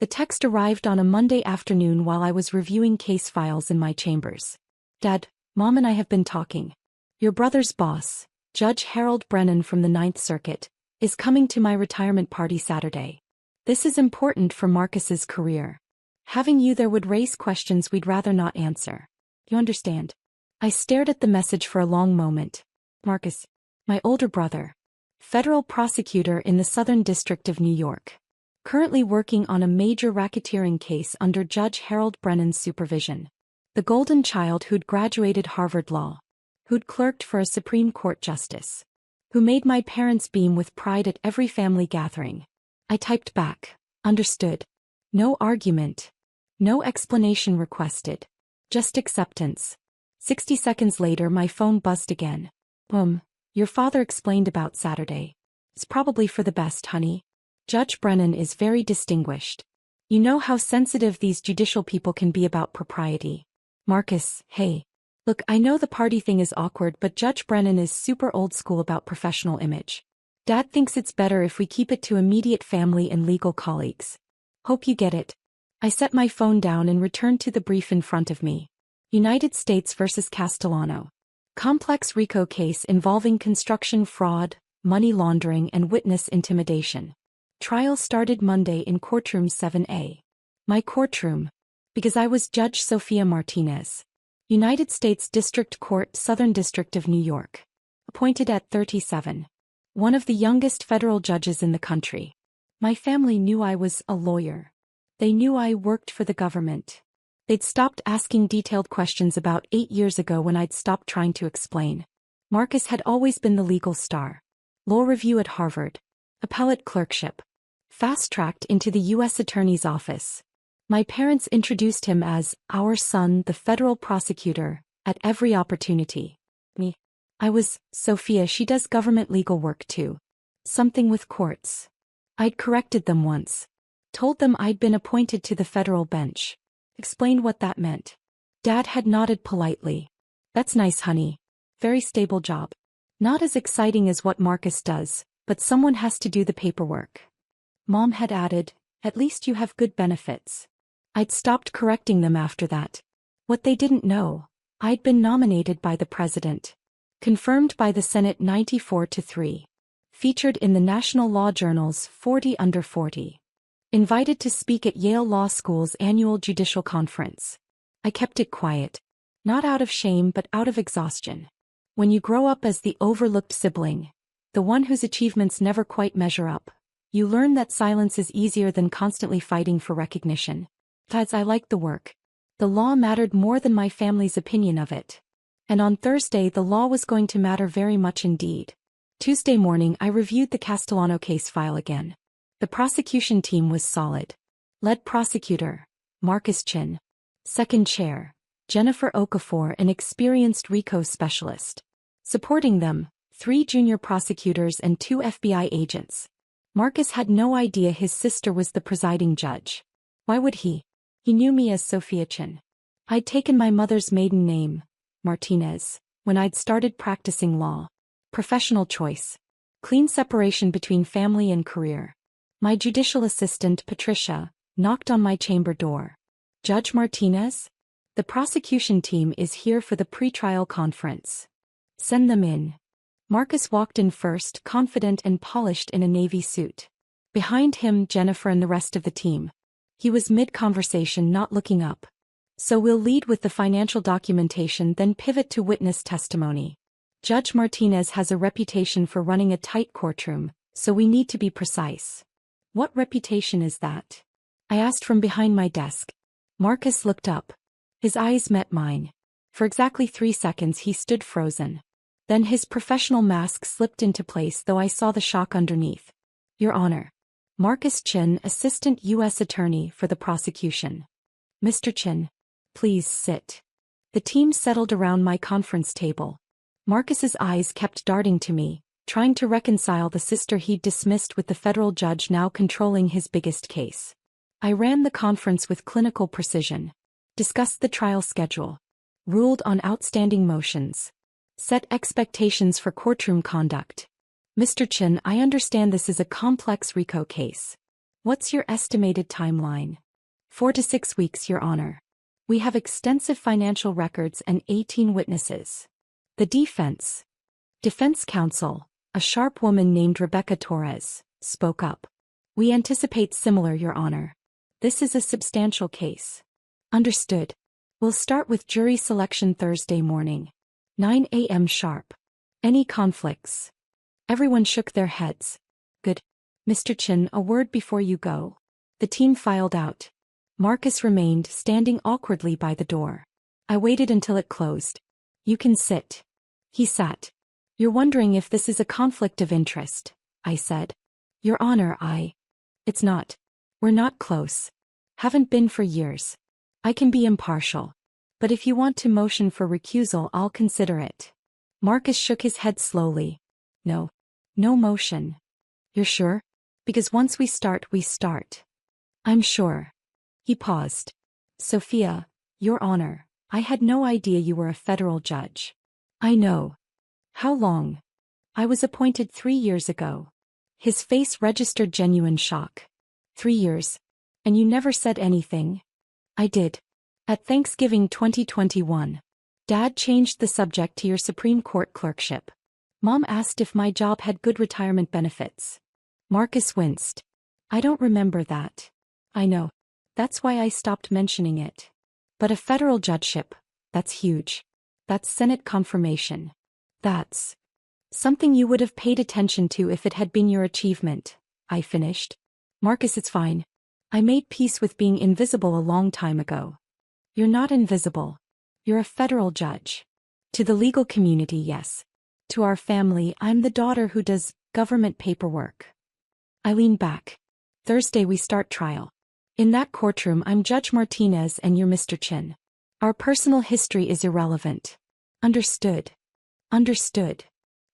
The text arrived on a Monday afternoon while I was reviewing case files in my chambers. Dad, Mom and I have been talking. Your brother's boss, Judge Harold Brennan from the Ninth Circuit, is coming to my retirement party Saturday. This is important for Marcus's career. Having you there would raise questions we'd rather not answer. You understand? I stared at the message for a long moment. Marcus, my older brother. Federal prosecutor in the Southern District of New York. Currently working on a major racketeering case under Judge Harold Brennan's supervision. The golden child who'd graduated Harvard Law. Who'd clerked for a Supreme Court justice. Who made my parents beam with pride at every family gathering. I typed back. Understood. No argument. No explanation requested. Just acceptance. 60 seconds later my phone buzzed again. Your father explained about Saturday. It's probably for the best, honey. Judge Brennan is very distinguished. You know how sensitive these judicial people can be about propriety. Marcus, hey. Look, I know the party thing is awkward, but Judge Brennan is super old school about professional image. Dad thinks it's better if we keep it to immediate family and legal colleagues. Hope you get it. I set my phone down and returned to the brief in front of me. United States versus Castellano. Complex RICO case involving construction fraud, money laundering and witness intimidation. Trial started Monday in courtroom 7A. My courtroom. Because I was Judge Sophia Martinez. United States District Court, Southern District of New York. Appointed at 37. One of the youngest federal judges in the country. My family knew I was a lawyer. They knew I worked for the government. They'd stopped asking detailed questions about 8 years ago when I'd stopped trying to explain. Marcus had always been the legal star. Law review at Harvard. Appellate clerkship. Fast-tracked into the U.S. Attorney's Office. My parents introduced him as our son, the federal prosecutor, at every opportunity. Me. I was Sophia. She does government legal work too. Something with courts. I'd corrected them once. Told them I'd been appointed to the federal bench. Explained what that meant. Dad had nodded politely. That's nice, honey. Very stable job. Not as exciting as what Marcus does, but someone has to do the paperwork. Mom had added, at least you have good benefits. I'd stopped correcting them after that. What they didn't know, I'd been nominated by the president. Confirmed by the Senate 94-3. Featured in the National Law Journal's 40 Under 40. Invited to speak at Yale Law School's annual judicial conference. I kept it quiet. Not out of shame but out of exhaustion. When you grow up as the overlooked sibling, the one whose achievements never quite measure up, you learn that silence is easier than constantly fighting for recognition. Besides, I liked the work. The law mattered more than my family's opinion of it. And on Thursday the law was going to matter very much indeed. Tuesday morning I reviewed the Castellano case file again. The prosecution team was solid. Lead prosecutor, Marcus Chin. Second chair, Jennifer Okafor, an experienced RICO specialist. Supporting them, 3 junior prosecutors and 2 FBI agents. Marcus had no idea his sister was the presiding judge. Why would he? He knew me as Sophia Chin. I'd taken my mother's maiden name, Martinez, when I'd started practicing law. Professional choice. Clean separation between family and career. My judicial assistant, Patricia, knocked on my chamber door. Judge Martinez? The prosecution team is here for the pretrial conference. Send them in. Marcus walked in first, confident and polished in a navy suit. Behind him, Jennifer and the rest of the team. He was mid-conversation, not looking up. So we'll lead with the financial documentation, then pivot to witness testimony. Judge Martinez has a reputation for running a tight courtroom, so we need to be precise. What reputation is that? I asked from behind my desk. Marcus looked up. His eyes met mine. For exactly 3 seconds he stood frozen. Then his professional mask slipped into place, though I saw the shock underneath. Your Honor. Marcus Chin, Assistant U.S. Attorney for the prosecution. Mr. Chin. Please sit. The team settled around my conference table. Marcus's eyes kept darting to me, trying to reconcile the sister he'd dismissed with the federal judge now controlling his biggest case. I ran the conference with clinical precision. Discussed the trial schedule. Ruled on outstanding motions. Set expectations for courtroom conduct. Mr. Chin, I understand this is a complex RICO case. What's your estimated timeline? 4 to 6 weeks, Your Honor. We have extensive financial records and 18 witnesses. The defense counsel, a sharp woman named Rebecca Torres, spoke up. We anticipate similar, Your Honor. This is a substantial case. Understood. We'll start with jury selection Thursday morning. 9 a.m. sharp. Any conflicts? Everyone shook their heads. Good. Mr. Chin, a word before you go. The team filed out. Marcus remained standing awkwardly by the door. I waited until it closed. You can sit. He sat. You're wondering if this is a conflict of interest, I said. Your Honor, It's not. We're not close. Haven't been for years. I can be impartial. But if you want to motion for recusal, I'll consider it. Marcus shook his head slowly. No. No motion. You're sure? Because once we start, we start. I'm sure. He paused. Sophia, Your Honor, I had no idea you were a federal judge. I know. How long? I was appointed 3 years ago. His face registered genuine shock. 3 years. And you never said anything? I did. At Thanksgiving 2021. Dad changed the subject to your Supreme Court clerkship. Mom asked if my job had good retirement benefits. Marcus winced. I don't remember that. I know. That's why I stopped mentioning it. But a federal judgeship, that's huge. That's Senate confirmation. That's something you would have paid attention to if it had been your achievement, I finished. Marcus, it's fine. I made peace with being invisible a long time ago. You're not invisible. You're a federal judge. To the legal community, yes. To our family, I'm the daughter who does government paperwork. I lean back. Thursday we start trial. In that courtroom, I'm Judge Martinez and you're Mr. Chin. Our personal history is irrelevant. Understood. Understood.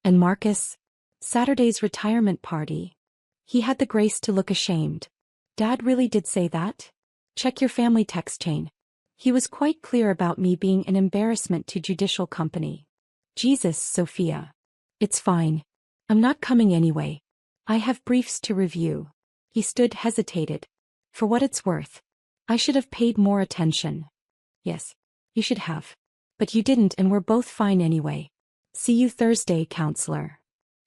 And Marcus? Saturday's retirement party. He had the grace to look ashamed. Dad really did say that? Check your family text chain. He was quite clear about me being an embarrassment to judicial company. Jesus, Sophia. It's fine. I'm not coming anyway. I have briefs to review. He stood, hesitated. For what it's worth. I should have paid more attention. Yes, you should have. But you didn't, and we're both fine anyway. See you Thursday, counselor.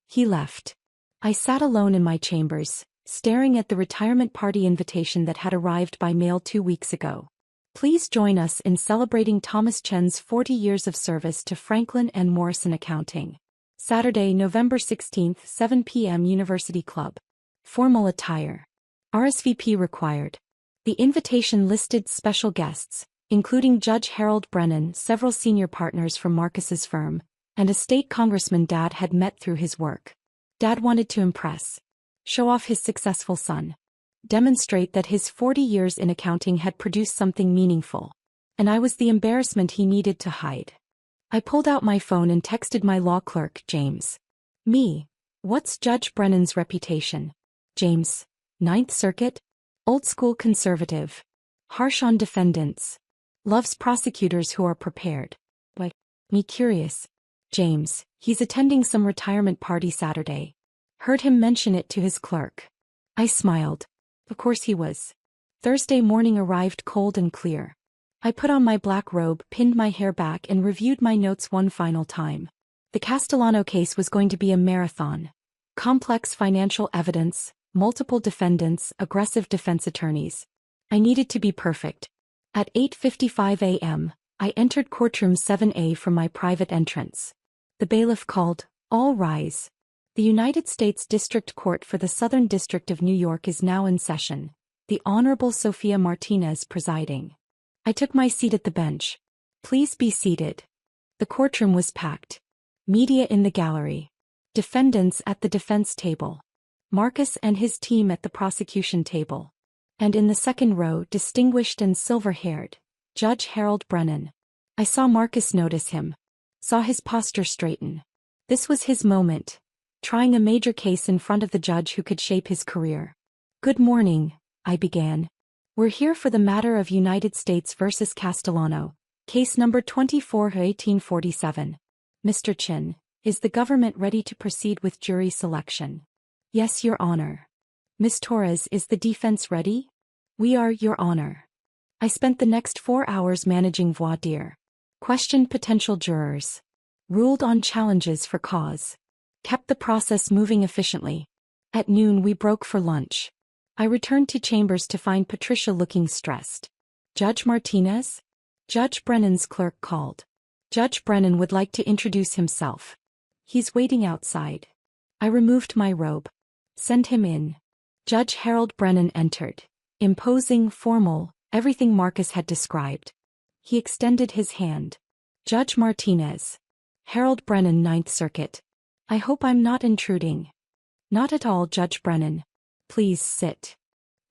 He left. I sat alone in my chambers, staring at the retirement party invitation that had arrived by mail 2 weeks ago. Please join us in celebrating Thomas Chen's 40 years of service to Franklin and Morrison Accounting. Saturday, November 16th, 7 p.m. University Club. Formal attire. RSVP required. The invitation listed special guests, including Judge Harold Brennan, several senior partners from Marcus's firm, and a state congressman Dad had met through his work. Dad wanted to impress. Show off his successful son. Demonstrate that his 40 years in accounting had produced something meaningful. And I was the embarrassment he needed to hide. I pulled out my phone and texted my law clerk, James. Me. What's Judge Brennan's reputation? James. Ninth Circuit? Old school conservative. Harsh on defendants. Loves prosecutors who are prepared. Why? Me curious. James. He's attending some retirement party Saturday. Heard him mention it to his clerk. I smiled. Of course he was. Thursday morning arrived cold and clear. I put on my black robe, pinned my hair back and reviewed my notes one final time. The Castellano case was going to be a marathon. Complex financial evidence, multiple defendants, aggressive defense attorneys. I needed to be perfect. At 8:55 a.m., I entered courtroom 7A from my private entrance. The bailiff called, "All rise." The United States District Court for the Southern District of New York is now in session, the Honorable Sophia Martinez presiding. I took my seat at the bench. Please be seated. The courtroom was packed. Media in the gallery. Defendants at the defense table. Marcus and his team at the prosecution table. And in the second row, distinguished and silver-haired, Judge Harold Brennan. I saw Marcus notice him. Saw his posture straighten. This was his moment. Trying a major case in front of the judge who could shape his career. Good morning, I began. We're here for the matter of United States versus Castellano, case number 24/1847. Mr. Chin, is the government ready to proceed with jury selection? Yes, Your Honor. Miss Torres, is the defense ready? We are, Your Honor. I spent the next 4 hours managing voir dire. Questioned potential jurors. Ruled on challenges for cause. Kept the process moving efficiently. At noon we broke for lunch. I returned to chambers to find Patricia looking stressed. Judge Martinez? Judge Brennan's clerk called. Judge Brennan would like to introduce himself. He's waiting outside. I removed my robe. Send him in. Judge Harold Brennan entered. Imposing, formal, everything Marcus had described. He extended his hand. Judge Martinez. Harold Brennan, Ninth Circuit. I hope I'm not intruding. Not at all, Judge Brennan. Please sit.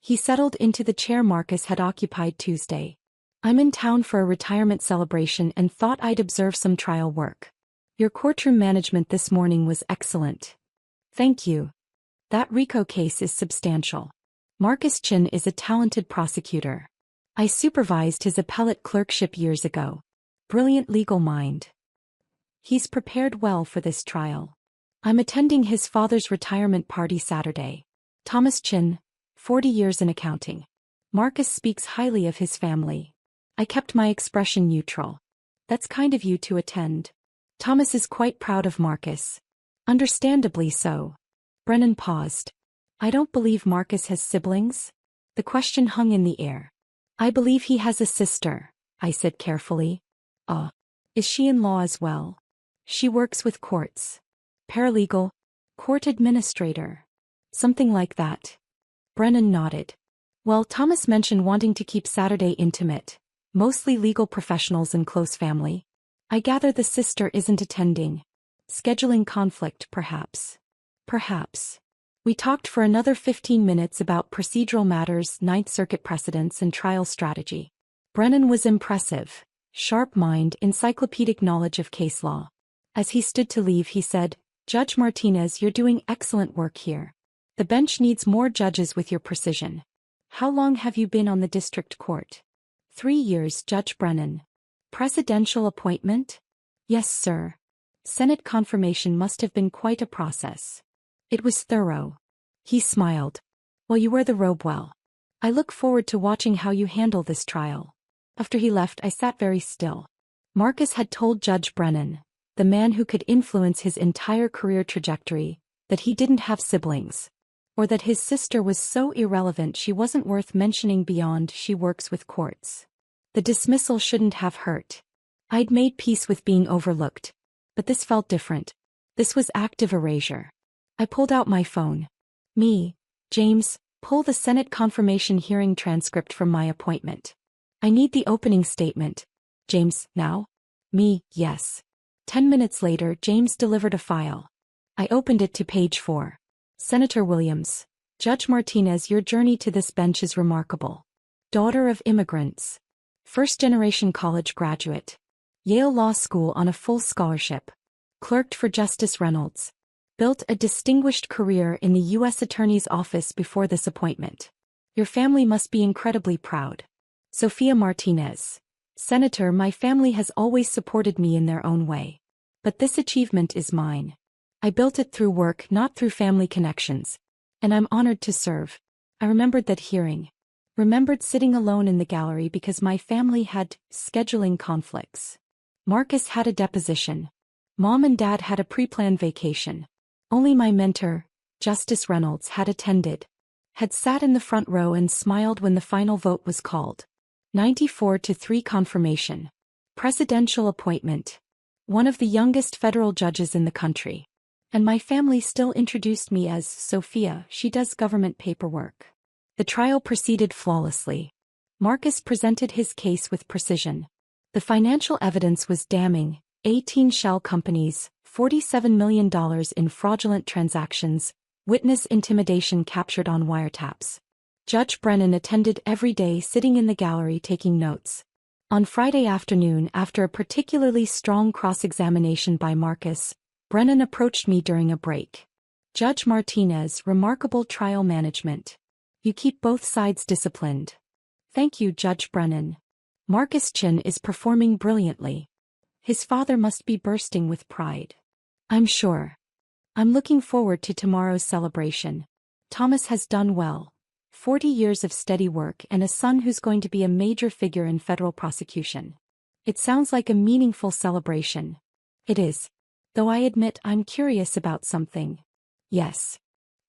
He settled into the chair Marcus had occupied Tuesday. I'm in town for a retirement celebration and thought I'd observe some trial work. Your courtroom management this morning was excellent. Thank you. That RICO case is substantial. Marcus Chin is a talented prosecutor. I supervised his appellate clerkship years ago. Brilliant legal mind. He's prepared well for this trial. I'm attending his father's retirement party Saturday. Thomas Chin, 40 years in accounting. Marcus speaks highly of his family. I kept my expression neutral. That's kind of you to attend. Thomas is quite proud of Marcus. Understandably so. Brennan paused. I don't believe Marcus has siblings. The question hung in the air. I believe he has a sister, I said carefully. Is she in law as well? She works with courts. Paralegal? Court administrator? Something like that. Brennan nodded. Well, Thomas mentioned wanting to keep Saturday intimate. Mostly legal professionals and close family. I gather the sister isn't attending. Scheduling conflict, perhaps. Perhaps. We talked for another 15 minutes about procedural matters, Ninth Circuit precedents, and trial strategy. Brennan was impressive. Sharp mind, encyclopedic knowledge of case law. As he stood to leave, he said, Judge Martinez, you're doing excellent work here. The bench needs more judges with your precision. How long have you been on the district court? 3 years, Judge Brennan. Presidential appointment? Yes, sir. Senate confirmation must have been quite a process. It was thorough. He smiled. Well, you wear the robe well. I look forward to watching how you handle this trial. After he left, I sat very still. Marcus had told Judge Brennan, the man who could influence his entire career trajectory, that he didn't have siblings. Or that his sister was so irrelevant she wasn't worth mentioning beyond she works with courts. The dismissal shouldn't have hurt. I'd made peace with being overlooked. But this felt different. This was active erasure. I pulled out my phone. Me, James, pull the Senate confirmation hearing transcript from my appointment. I need the opening statement. James, now? Me, yes. 10 minutes later, James delivered a file. I opened it to page 4. Senator Williams, Judge Martinez, your journey to this bench is remarkable. Daughter of immigrants. First-generation college graduate. Yale Law School on a full scholarship. Clerked for Justice Reynolds. Built a distinguished career in the U.S. Attorney's Office before this appointment. Your family must be incredibly proud. Sophia Martinez. Senator, my family has always supported me in their own way. But this achievement is mine. I built it through work, not through family connections. And I'm honored to serve. I remembered that hearing. Remembered sitting alone in the gallery because my family had scheduling conflicts. Marcus had a deposition. Mom and Dad had a pre-planned vacation. Only my mentor, Justice Reynolds, had attended. Had sat in the front row and smiled when the final vote was called. 94-3 confirmation. Presidential appointment. One of the youngest federal judges in the country. And my family still introduced me as Sophia. She does government paperwork. The trial proceeded flawlessly. Marcus presented his case with precision. The financial evidence was damning. 18 shell companies, $47 million in fraudulent transactions, witness intimidation captured on wiretaps. Judge Brennan attended every day, sitting in the gallery taking notes. On Friday afternoon, after a particularly strong cross-examination by Marcus, Brennan approached me during a break. Judge Martinez, remarkable trial management. You keep both sides disciplined. Thank you, Judge Brennan. Marcus Chin is performing brilliantly. His father must be bursting with pride. I'm sure. I'm looking forward to tomorrow's celebration. Thomas has done well. 40 years of steady work and a son who's going to be a major figure in federal prosecution. It sounds like a meaningful celebration. It is. Though I admit I'm curious about something. Yes.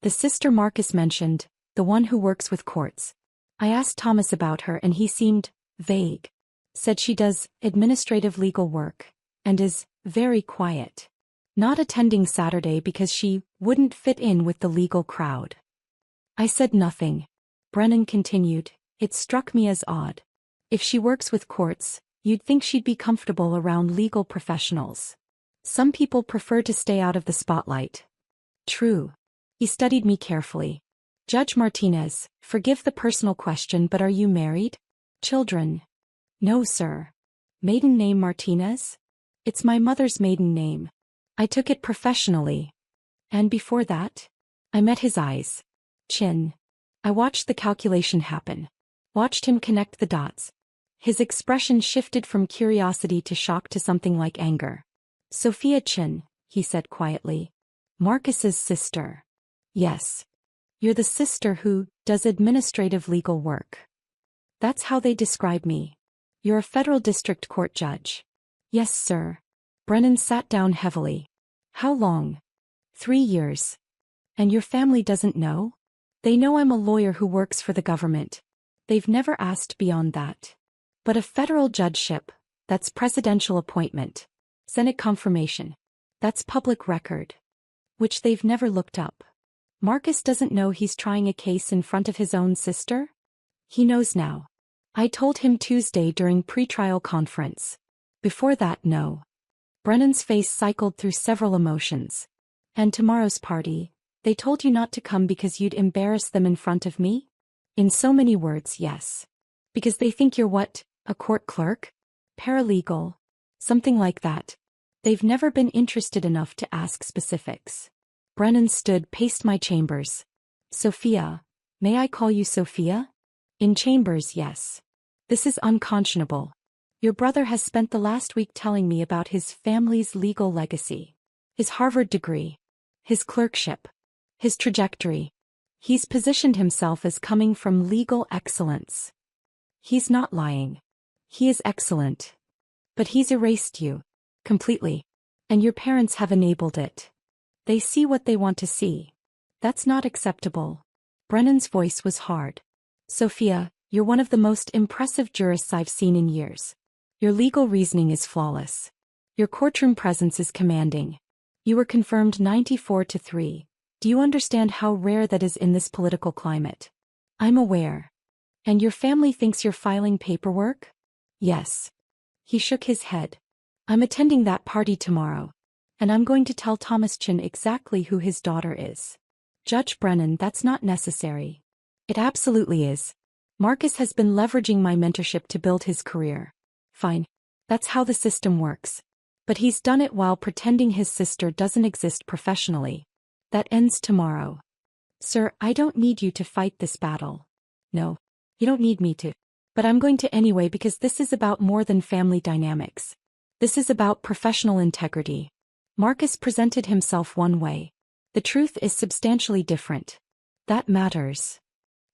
The sister Marcus mentioned, the one who works with courts. I asked Thomas about her and he seemed vague. Said she does administrative legal work and is very quiet. Not attending Saturday because she wouldn't fit in with the legal crowd. I said nothing. Brennan continued, it struck me as odd. If she works with courts, you'd think she'd be comfortable around legal professionals. Some people prefer to stay out of the spotlight. True. He studied me carefully. Judge Martinez, forgive the personal question, but are you married? Children? No, sir. Maiden name Martinez? It's my mother's maiden name. I took it professionally. And before that? I met his eyes. Chin. I watched the calculation happen. Watched him connect the dots. His expression shifted from curiosity to shock to something like anger. Sophia Chin, he said quietly. Marcus's sister. Yes. You're the sister who does administrative legal work. That's how they describe me. You're a federal district court judge. Yes, sir. Brennan sat down heavily. How long? 3 years. And your family doesn't know? They know I'm a lawyer who works for the government. They've never asked beyond that. But a federal judgeship, that's presidential appointment. Senate confirmation. That's public record. Which they've never looked up. Marcus doesn't know he's trying a case in front of his own sister? He knows now. I told him Tuesday during pretrial conference. Before that, no. Brennan's face cycled through several emotions. And tomorrow's party, they told you not to come because you'd embarrass them in front of me? In so many words, yes. Because they think you're what, a court clerk? Paralegal? Something like that. They've never been interested enough to ask specifics. Brennan stood, paced my chambers. Sophia, may I call you Sophia? In chambers, yes. This is unconscionable. Your brother has spent the last week telling me about his family's legal legacy. His Harvard degree. His clerkship. His trajectory. He's positioned himself as coming from legal excellence. He's not lying. He is excellent. But he's erased you. Completely. And your parents have enabled it. They see what they want to see. That's not acceptable. Brennan's voice was hard. Sophia, you're one of the most impressive jurists I've seen in years. Your legal reasoning is flawless. Your courtroom presence is commanding. You were confirmed 94-3. Do you understand how rare that is in this political climate? I'm aware. And your family thinks you're filing paperwork? Yes. He shook his head. I'm attending that party tomorrow. And I'm going to tell Thomas Chin exactly who his daughter is. Judge Brennan, that's not necessary. It absolutely is. Marcus has been leveraging my mentorship to build his career. Fine. That's how the system works. But he's done it while pretending his sister doesn't exist professionally. That ends tomorrow. Sir, I don't need you to fight this battle. No, you don't need me to. But I'm going to anyway because this is about more than family dynamics. This is about professional integrity. Marcus presented himself one way. The truth is substantially different. That matters.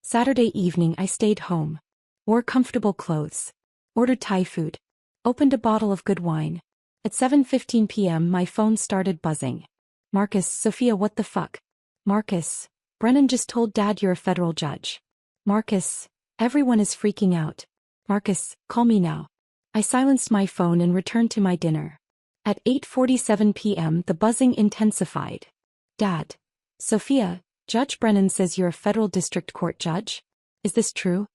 Saturday evening I stayed home. Wore comfortable clothes. Ordered Thai food. Opened a bottle of good wine. At 7:15 p.m. my phone started buzzing. Marcus, Sophia, what the fuck? Marcus, Brennan just told Dad you're a federal judge. Marcus, everyone is freaking out. Marcus, call me now. I silenced my phone and returned to my dinner. At 8:47 p.m. the buzzing intensified. Dad. Sophia, Judge Brennan says you're a federal district court judge? Is this true?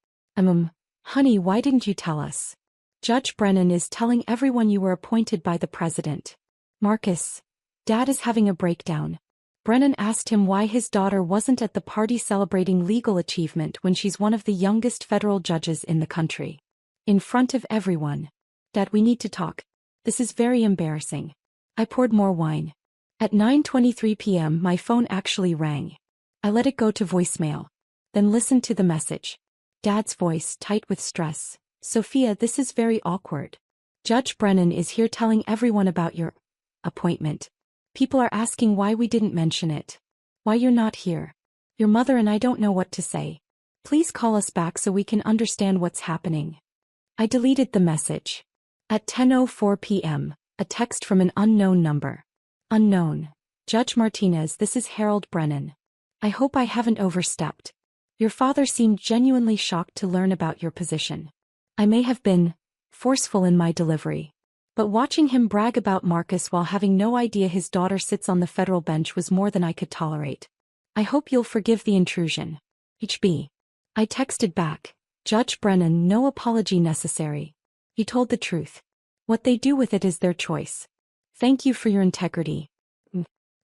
Honey, why didn't you tell us? Judge Brennan is telling everyone you were appointed by the president. Marcus. Dad is having a breakdown. Brennan asked him why his daughter wasn't at the party celebrating legal achievement when she's one of the youngest federal judges in the country. In front of everyone. Dad, we need to talk. This is very embarrassing. I poured more wine. At 9:23 p.m. my phone actually rang. I let it go to voicemail. Then listened to the message. Dad's voice tight with stress. Sophia, this is very awkward. Judge Brennan is here telling everyone about your appointment. People are asking why we didn't mention it. Why you're not here. Your mother and I don't know what to say. Please call us back so we can understand what's happening. I deleted the message. At 10:04 p.m., a text from an unknown number. Unknown. Judge Martinez, this is Harold Brennan. I hope I haven't overstepped. Your father seemed genuinely shocked to learn about your position. I may have been forceful in my delivery, but watching him brag about Marcus while having no idea his daughter sits on the federal bench was more than I could tolerate. I hope you'll forgive the intrusion. HB. I texted back. Judge Brennan, no apology necessary. He told the truth. What they do with it is their choice. Thank you for your integrity.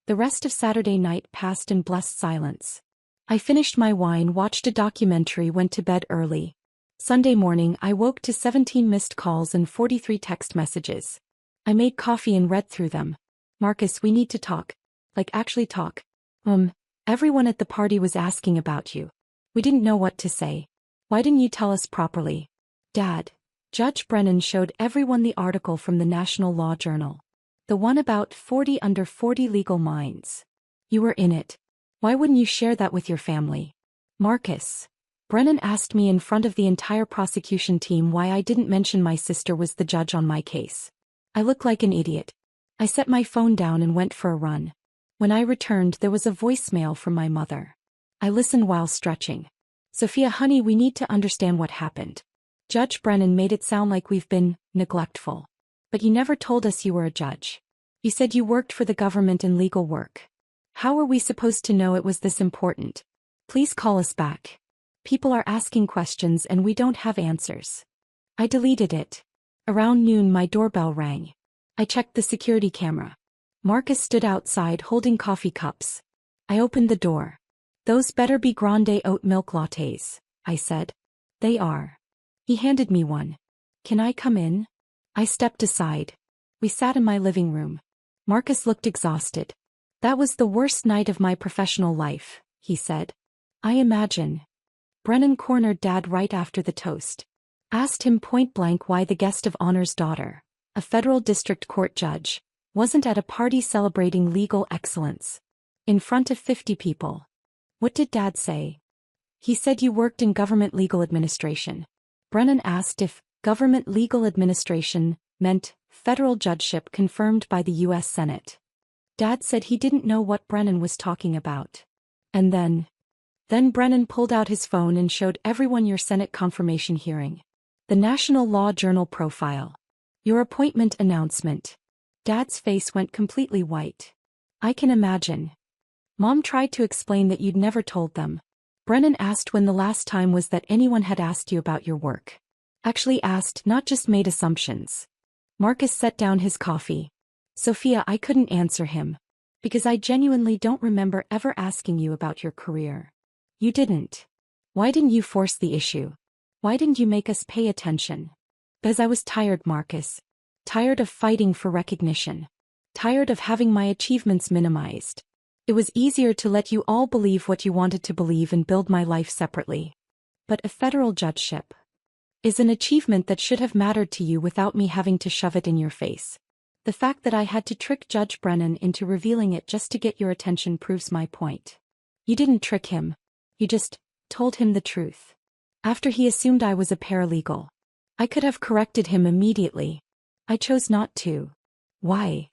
The rest of Saturday night passed in blessed silence. I finished my wine, watched a documentary, went to bed early. Sunday morning I woke to 17 missed calls and 43 text messages. I made coffee and read through them. Marcus, we need to talk. Like actually talk. Everyone at the party was asking about you. We didn't know what to say. Why didn't you tell us properly? Dad. Judge Brennan showed everyone the article from the National Law Journal. The one about 40 under 40 legal minds. You were in it. Why wouldn't you share that with your family? Marcus. Brennan asked me in front of the entire prosecution team why I didn't mention my sister was the judge on my case. I look like an idiot. I set my phone down and went for a run. When I returned, there was a voicemail from my mother. I listened while stretching. Sophia, honey, we need to understand what happened. Judge Brennan made it sound like we've been neglectful. But you never told us you were a judge. You said you worked for the government in legal work. How are we supposed to know it was this important? Please call us back. People are asking questions and we don't have answers. I deleted it. Around noon my doorbell rang. I checked the security camera. Marcus stood outside holding coffee cups. I opened the door. Those better be grande oat milk lattes, I said. They are. He handed me one. Can I come in? I stepped aside. We sat in my living room. Marcus looked exhausted. That was the worst night of my professional life, he said. I imagine. Brennan cornered Dad right after the toast. Asked him point blank why the guest of honor's daughter, a federal district court judge, wasn't at a party celebrating legal excellence. In front of 50 people. What did Dad say? He said you worked in government legal administration. Brennan asked if government legal administration meant federal judgeship confirmed by the U.S. Senate. Dad said he didn't know what Brennan was talking about. And then Brennan pulled out his phone and showed everyone your Senate confirmation hearing. The National Law Journal profile. Your appointment announcement. Dad's face went completely white. I can imagine. Mom tried to explain that you'd never told them. Brennan asked when the last time was that anyone had asked you about your work. Actually asked, not just made assumptions. Marcus set down his coffee. Sophia, I couldn't answer him. Because I genuinely don't remember ever asking you about your career. You didn't. Why didn't you force the issue? Why didn't you make us pay attention? Because I was tired, Marcus. Tired of fighting for recognition. Tired of having my achievements minimized. It was easier to let you all believe what you wanted to believe and build my life separately. But a federal judgeship is an achievement that should have mattered to you without me having to shove it in your face. The fact that I had to trick Judge Brennan into revealing it just to get your attention proves my point. You didn't trick him. You just told him the truth. After he assumed I was a paralegal. I could have corrected him immediately. I chose not to. Why?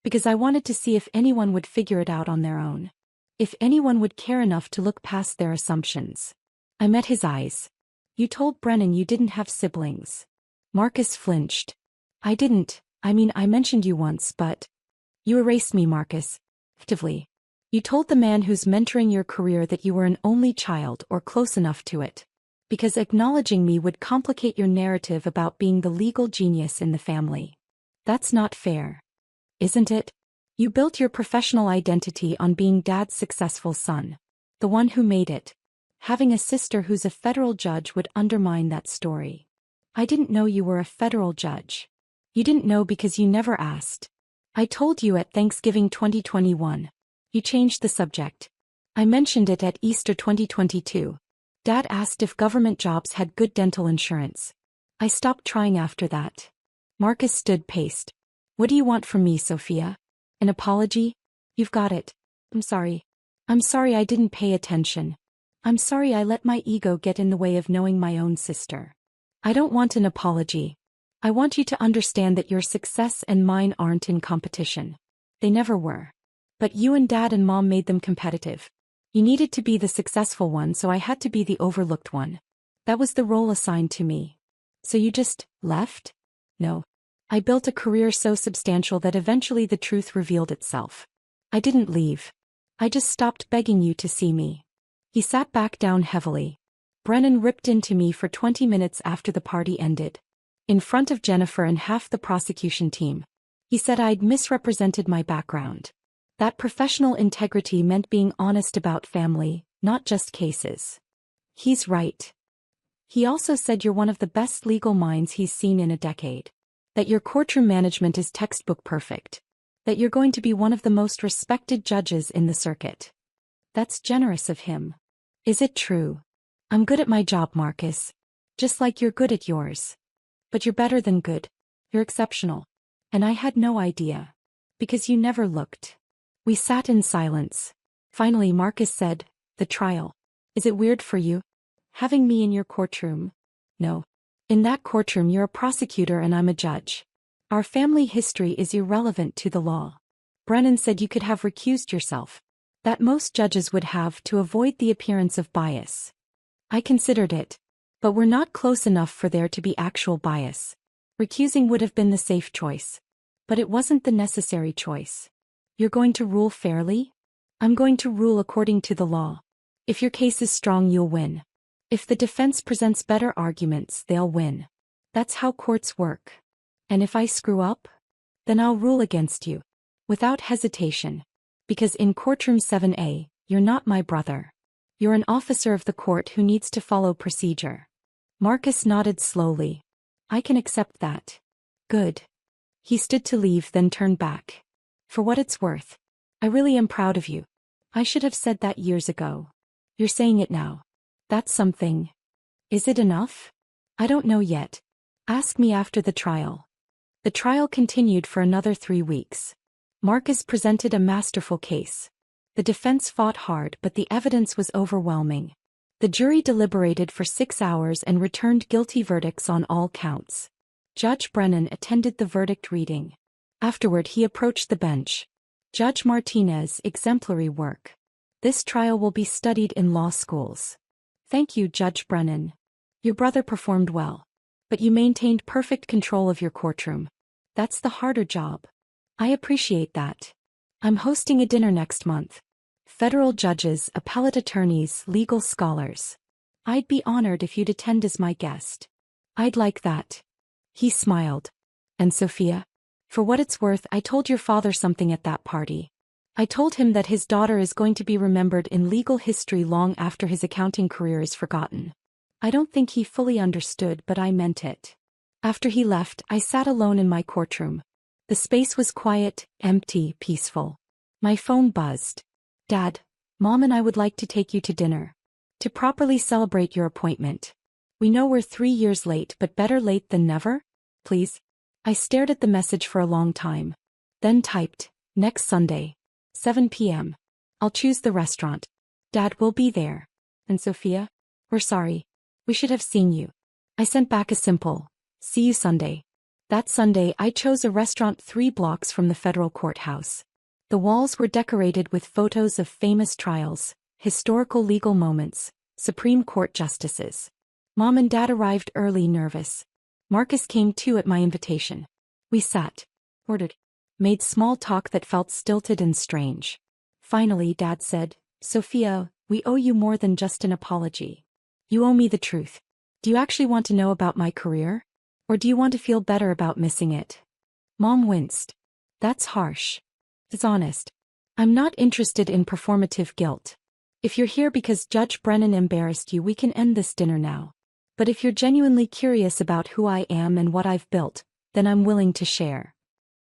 Because I wanted to see if anyone would figure it out on their own. If anyone would care enough to look past their assumptions. I met his eyes. You told Brennan you didn't have siblings. Marcus flinched. I didn't. I mentioned you once, but you erased me, Marcus. Actively. You told the man who's mentoring your career that you were an only child or close enough to it. Because acknowledging me would complicate your narrative about being the legal genius in the family. That's not fair. Isn't it? You built your professional identity on being Dad's successful son. The one who made it. Having a sister who's a federal judge would undermine that story. I didn't know you were a federal judge. You didn't know because you never asked. I told you at Thanksgiving 2021. You changed the subject. I mentioned it at Easter 2022. Dad asked if government jobs had good dental insurance. I stopped trying after that. Marcus stood paced. What do you want from me, Sophia? An apology? You've got it. I'm sorry. I'm sorry I didn't pay attention. I'm sorry I let my ego get in the way of knowing my own sister. I don't want an apology. I want you to understand that your success and mine aren't in competition. They never were. But you and Dad and Mom made them competitive. You needed to be the successful one, so I had to be the overlooked one. That was the role assigned to me. So you just left? No. I built a career so substantial that eventually the truth revealed itself. I didn't leave. I just stopped begging you to see me. He sat back down heavily. Brennan ripped into me for 20 minutes after the party ended. In front of Jennifer and half the prosecution team. He said I'd misrepresented my background. That professional integrity meant being honest about family, not just cases. He's right. He also said you're one of the best legal minds he's seen in a decade. That your courtroom management is textbook perfect. That you're going to be one of the most respected judges in the circuit. That's generous of him. Is it true? I'm good at my job, Marcus. Just like you're good at yours. But you're better than good. You're exceptional. And I had no idea. Because you never looked. We sat in silence. Finally, Marcus said, "The trial. Is it weird for you? Having me in your courtroom?" "No. In that courtroom you're a prosecutor and I'm a judge. Our family history is irrelevant to the law." Brennan said you could have recused yourself. That most judges would have to avoid the appearance of bias. I considered it. But we're not close enough for there to be actual bias. Recusing would have been the safe choice. But it wasn't the necessary choice. You're going to rule fairly? I'm going to rule according to the law. If your case is strong, you'll win. If the defense presents better arguments, they'll win. That's how courts work. And if I screw up? Then I'll rule against you. Without hesitation. Because in courtroom 7A, you're not my brother. You're an officer of the court who needs to follow procedure. Marcus nodded slowly. I can accept that. Good. He stood to leave, then turned back. For what it's worth. I really am proud of you. I should have said that years ago. You're saying it now. That's something. Is it enough? I don't know yet. Ask me after the trial. The trial continued for another 3 weeks. Marcus presented a masterful case. The defense fought hard, but the evidence was overwhelming. The jury deliberated for 6 hours and returned guilty verdicts on all counts. Judge Brennan attended the verdict reading. Afterward, he approached the bench. Judge Martinez, exemplary work. This trial will be studied in law schools. Thank you, Judge Brennan. Your brother performed well. But you maintained perfect control of your courtroom. That's the harder job. I appreciate that. I'm hosting a dinner next month. Federal judges, appellate attorneys, legal scholars. I'd be honored if you'd attend as my guest. I'd like that. He smiled. And Sophia? For what it's worth, I told your father something at that party. I told him that his daughter is going to be remembered in legal history long after his accounting career is forgotten. I don't think he fully understood, but I meant it. After he left, I sat alone in my courtroom. The space was quiet, empty, peaceful. My phone buzzed. Dad, Mom and I would like to take you to dinner. To properly celebrate your appointment. We know we're 3 years late, but better late than never? Please? I stared at the message for a long time. Then typed, next Sunday. 7 p.m. I'll choose the restaurant. Dad will be there. And Sophia? We're sorry. We should have seen you. I sent back a simple, see you Sunday. That Sunday I chose a restaurant 3 blocks from the federal courthouse. The walls were decorated with photos of famous trials, historical legal moments, Supreme Court justices. Mom and Dad arrived early, nervous. Marcus came too at my invitation. We sat, ordered, made small talk that felt stilted and strange. Finally, Dad said, Sophia, we owe you more than just an apology. You owe me the truth. Do you actually want to know about my career? Or do you want to feel better about missing it? Mom winced. That's harsh. It's honest. I'm not interested in performative guilt. If you're here because Judge Brennan embarrassed you, we can end this dinner now. But if you're genuinely curious about who I am and what I've built, then I'm willing to share.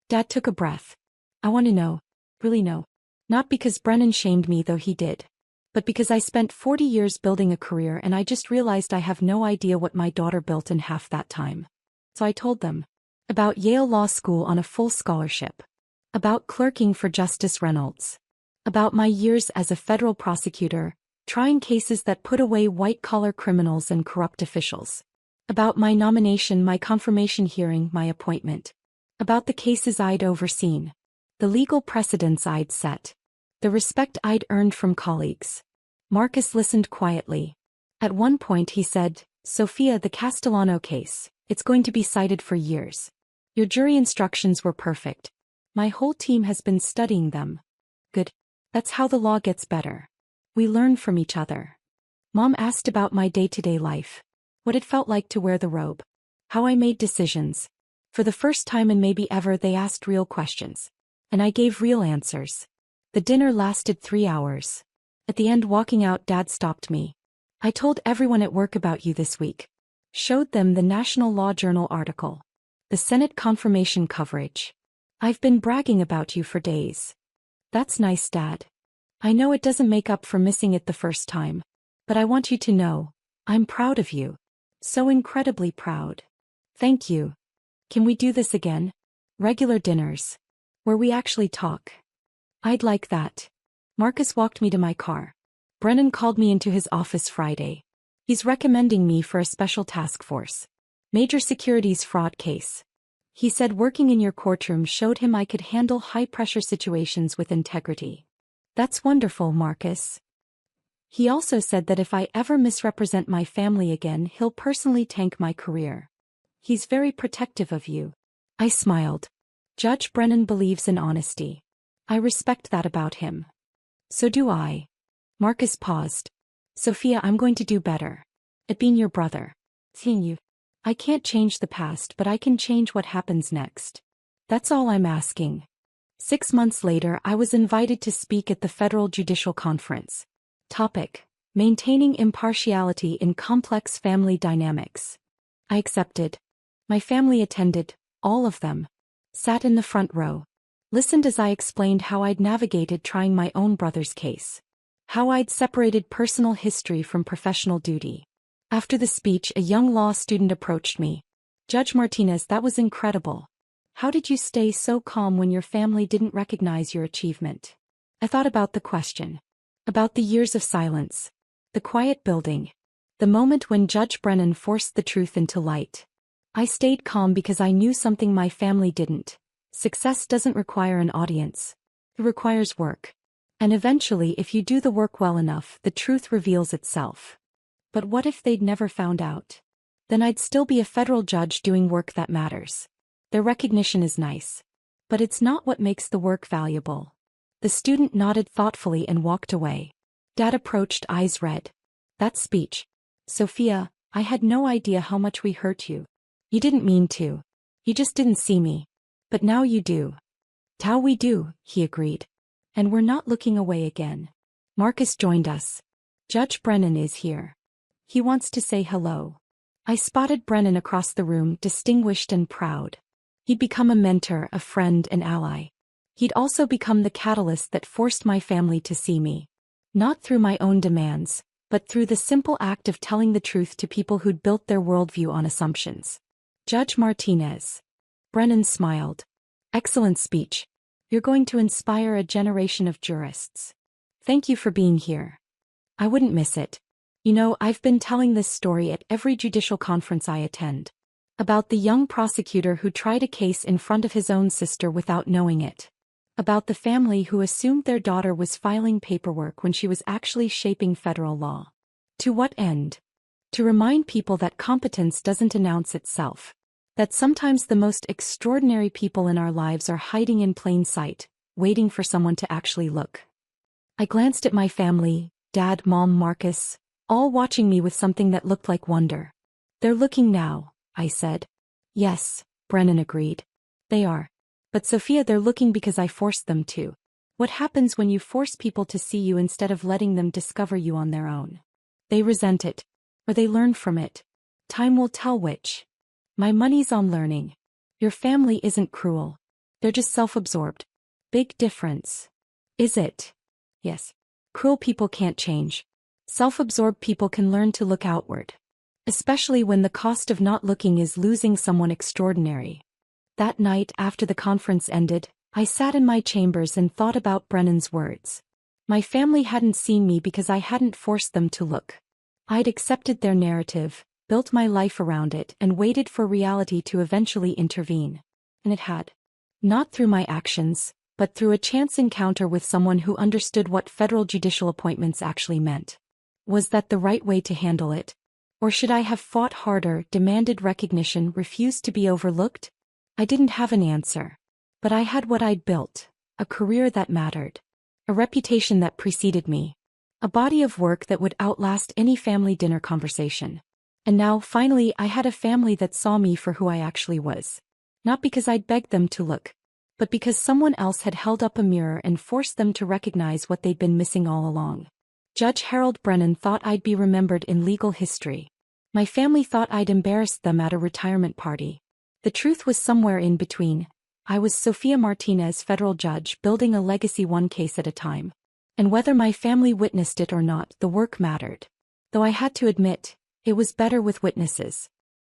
Dad took a breath. I want to know. Really know. Not because Brennan shamed me, though he did. But because I spent 40 years building a career and I just realized I have no idea what my daughter built in half that time. So I told them. About Yale Law School on a full scholarship. About clerking for Justice Reynolds. About my years as a federal prosecutor, trying cases that put away white-collar criminals and corrupt officials. About my nomination, my confirmation hearing, my appointment. About the cases I'd overseen. The legal precedents I'd set. The respect I'd earned from colleagues. Marcus listened quietly. At one point he said, "Sophia, the Castellano case, it's going to be cited for years. Your jury instructions were perfect. My whole team has been studying them." Good. That's how the law gets better. We learn from each other. Mom asked about my day-to-day life. What it felt like to wear the robe. How I made decisions. For the first time and maybe ever, they asked real questions. And I gave real answers. The dinner lasted 3 hours. At the end, walking out, Dad stopped me. "I told everyone at work about you this week." Showed them the National Law Journal article. The Senate confirmation coverage. "I've been bragging about you for days." "That's nice, Dad. I know it doesn't make up for missing it the first time. But I want you to know, I'm proud of you. So incredibly proud. Thank you. Can we do this again? Regular dinners. Where we actually talk." "I'd like that." Marcus walked me to my car. Brennan called me into his office Friday. He's recommending me for a special task force. Major securities fraud case. He said working in your courtroom showed him I could handle high-pressure situations with integrity. "That's wonderful, Marcus." He also said that if I ever misrepresent my family again, he'll personally tank my career. He's very protective of you. I smiled. Judge Brennan believes in honesty. I respect that about him. So do I. Marcus paused. "Sophia, I'm going to do better. At being your brother. Seeing you. I can't change the past, but I can change what happens next. That's all I'm asking." 6 months later, I was invited to speak at the Federal Judicial Conference. Topic: Maintaining impartiality in complex family dynamics. I accepted. My family attended, all of them. Sat in the front row. Listened as I explained how I'd navigated trying my own brother's case. How I'd separated personal history from professional duty. After the speech, a young law student approached me. "Judge Martinez, that was incredible. How did you stay so calm when your family didn't recognize your achievement?" I thought about the question. About the years of silence. The quiet building. The moment when Judge Brennan forced the truth into light. I stayed calm because I knew something my family didn't. Success doesn't require an audience. It requires work. And eventually, if you do the work well enough, the truth reveals itself. But what if they'd never found out? Then I'd still be a federal judge doing work that matters. Their recognition is nice. But it's not what makes the work valuable. The student nodded thoughtfully and walked away. Dad approached, eyes red. "That speech. Sophia, I had no idea how much we hurt you. You didn't mean to. You just didn't see me. But now you do." "How we do," he agreed. "And we're not looking away again." Marcus joined us. "Judge Brennan is here. He wants to say hello." I spotted Brennan across the room, distinguished and proud. He'd become a mentor, a friend, an ally. He'd also become the catalyst that forced my family to see me. Not through my own demands, but through the simple act of telling the truth to people who'd built their worldview on assumptions. "Judge Martinez." Brennan smiled. "Excellent speech. You're going to inspire a generation of jurists. Thank you for being here. I wouldn't miss it. You know, I've been telling this story at every judicial conference I attend. About the young prosecutor who tried a case in front of his own sister without knowing it. About the family who assumed their daughter was filing paperwork when she was actually shaping federal law. To what end? To remind people that competence doesn't announce itself. That sometimes the most extraordinary people in our lives are hiding in plain sight, waiting for someone to actually look. I glanced at my family, Dad, Mom, Marcus, all watching me with something that looked like wonder. "They're looking now," I said. "Yes," Brennan agreed. "They are. But Sophia, they're looking because I forced them to. What happens when you force people to see you instead of letting them discover you on their own? They resent it. Or they learn from it. Time will tell which. My money's on learning. Your family isn't cruel. They're just self-absorbed. Big difference. Is it? Yes. Cruel people can't change. Self-absorbed people can learn to look outward. Especially when the cost of not looking is losing someone extraordinary. That night after the conference ended, I sat in my chambers and thought about Brennan's words. My family hadn't seen me because I hadn't forced them to look. I'd accepted their narrative, built my life around it, and waited for reality to eventually intervene. And it had. Not through my actions, but through a chance encounter with someone who understood what federal judicial appointments actually meant. Was that the right way to handle it? Or should I have fought harder, demanded recognition, refused to be overlooked? I didn't have an answer. But I had what I'd built, a career that mattered. A reputation that preceded me. A body of work that would outlast any family dinner conversation. And now, finally, I had a family that saw me for who I actually was. Not because I'd begged them to look, but because someone else had held up a mirror and forced them to recognize what they'd been missing all along. Judge Harold Brennan thought I'd be remembered in legal history. My family thought I'd embarrassed them at a retirement party. The truth was somewhere in between. I was Sophia Martinez, federal judge, building a legacy one case at a time. And whether my family witnessed it or not, the work mattered. Though I had to admit, it was better with witnesses.